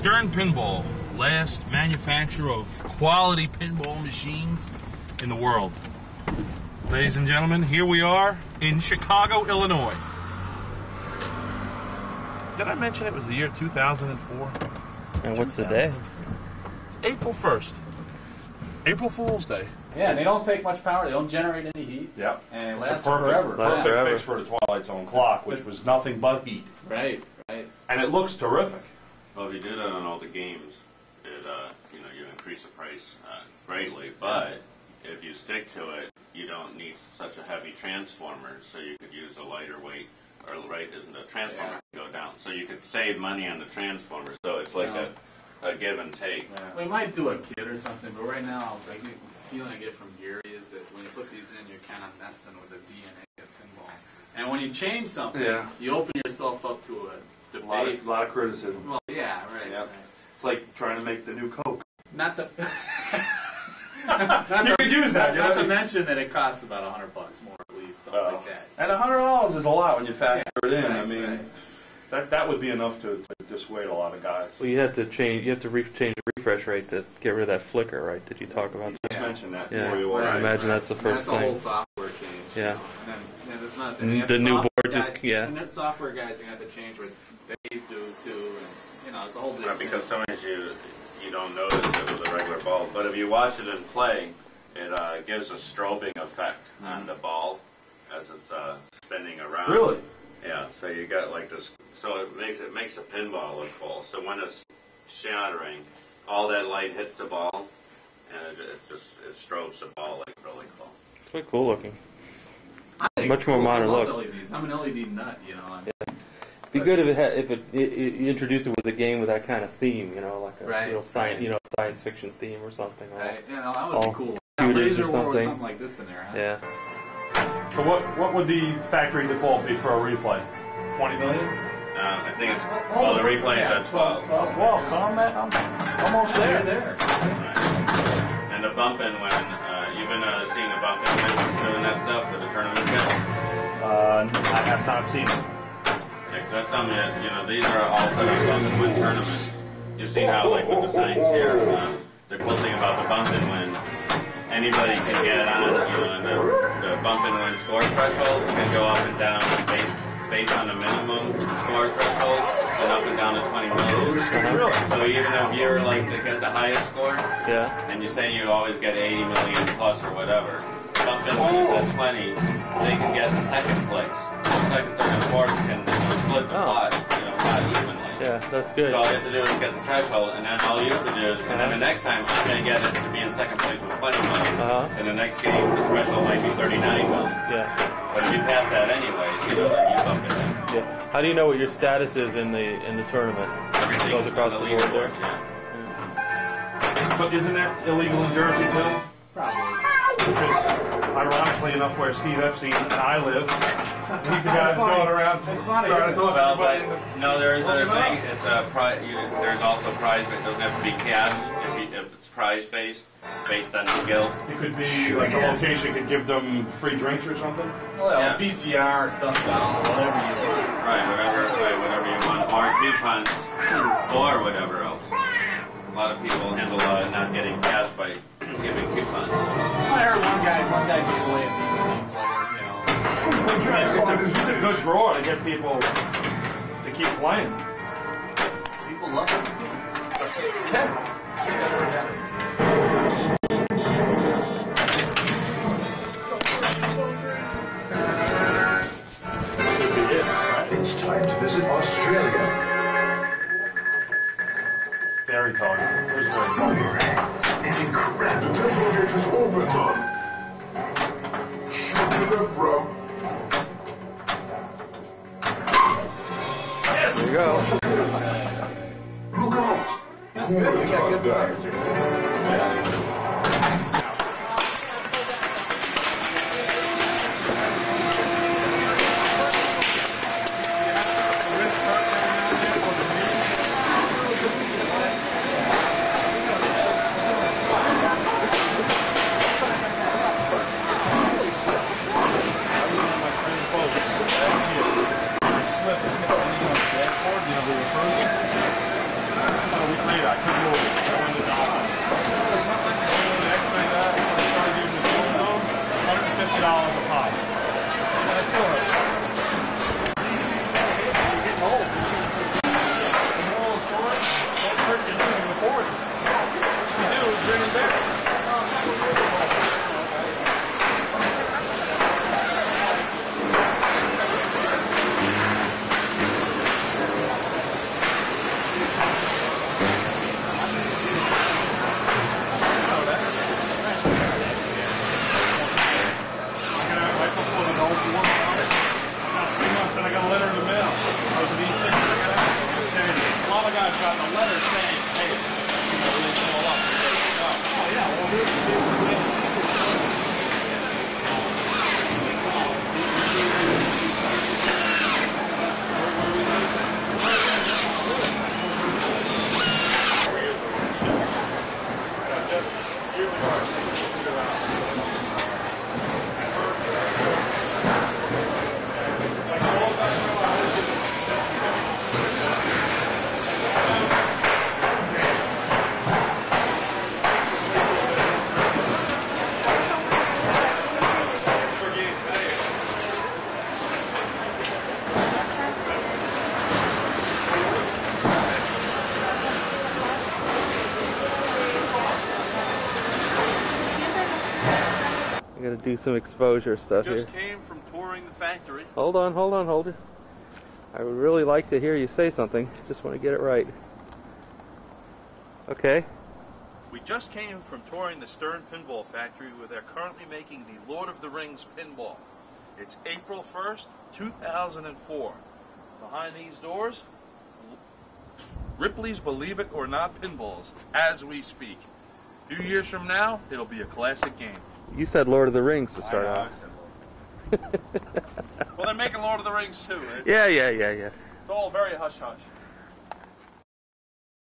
Stern Pinball, last manufacturer of quality pinball machines in the world. Ladies and gentlemen, here we are in Chicago, Illinois. Did I mention it was the year 2004? And what's the day? April 1st. April Fool's Day. Yeah, and they don't take much power. They don't generate any heat. Yep. And it It's lasts a perfect, forever. perfect fix for the Twilight Zone clock, which was nothing but heat. Right, right. And it looks terrific. Well, if you do that on all the games, it you increase the price greatly. But if you stick to it, you don't need such a heavy transformer, so you could use a lighter weight, or isn't the transformer can go down, so you could save money on the transformer. So it's like a give and take. Yeah. We might do a kit or something, but right now, like, the feeling I get from Gary is that when you put these in, you're kind of messing with the DNA of pinball. And when you change something, you open yourself up to a debate. A lot of criticism. Well, yeah, right. Yep. Right. It's like trying to make the new Coke. Not the. You could use that. Not to mention that it costs about $100 more, at least, something like that. And $100 is a lot when you factor it in. Right, I mean, that would be enough to dissuade a lot of guys. Well, you have to change. You have to change the refresh rate to get rid of that flicker, right? Did you talk about that? Just mention that Yeah. before you I imagine that's the first that's thing. a whole software change. Yeah. And then it's not The new board just And the software guys are going to have to change what they do too, and it's a whole different. Because sometimes you don't notice it with a regular ball, but if you watch it in play, it gives a strobing effect on the ball as it's spinning around. Really? Yeah. So you got like this. So it makes the pinball look full. So when it's shattering, all that light hits the ball, and it strobes the ball like really full. It's quite cool looking. I think Much more modern I love look. LEDs. I'm an LED nut, It'd be good if you introduced it with a game with that kind of theme, like a real science fiction theme or something. Right. Yeah, that would be cool. Computers Laser or war with something. something like this in there, huh? Yeah. So what would the factory default be for a replay? 20 million? I think it's the replay is at 12. 12. So I'm almost there. Right. And the bump in when you've been seeing the bump in when doing that stuff for the tournament kits. I have not seen it. Yeah, 'cause that's something that, these are all set up bump and win tournaments. You've seen how, like, with the signs here, the cool thing about the bump and win, anybody can get on, and the bump and win score thresholds can go up and down based on the minimum score threshold, and up and down to 20 million. So even if you're like to get the highest score, and you say you always get 80 million plus or whatever, bump and win is at 20, they can get the second place. The second, third, and fourth can split the pot, pot evenly. Yeah, that's good. So all you have to do is get the threshold, and then all you have to do is, and then the next time I'm going to get it to be in second place with 20 million, and the next game the threshold might be 39 million. Yeah. But if you pass that anyways, then you bump it in. Yeah. How do you know what your status is in the tournament? Everything goes across the board there. But isn't that illegal in Jersey too? Probably. Because, ironically enough, where Steve Epstein and I live, he's the guy that's going around trying to talk Well, about it. but no, there's a thing. It's a there's also prize, but it doesn't have to be cash if it's prize based on skill. It could be like a location could give them free drinks or something. Well, PCR, stuff down, whatever you want. Right, whatever you want, or coupons, or whatever else. A lot of people handle not getting cash by giving coupons. I heard one guy gave away a DVD, It's a good draw to get people to keep playing. People love it. It's time to visit Australia. Very targeted. It was very targeted. It's incredible. The project is overdone. Show me the bro. Yes! There you go. Look out. That's good. We got good players here. got two rules. I went to Dolphins. The next thing that, when I started using the fuel zone, $150 a pop. And it still hurts. You're getting old. The moral of the story, don't hurt your knees in the 40s. What you do is bring them back. Got a letter saying, hey, you know, they show up. Oh, yeah, well, I'm gonna do some exposure stuff here. Just came from touring the factory. Hold it. I would really like to hear you say something. Just want to get it right. Okay. We just came from touring the Stern Pinball factory where they're currently making the Lord of the Rings pinball. It's April 1st, 2004. Behind these doors, Ripley's Believe It or Not pinballs as we speak. A few years from now, it'll be a classic game. You said Lord of the Rings to start off. Well, they're making Lord of the Rings too, right? Yeah. It's all very hush-hush.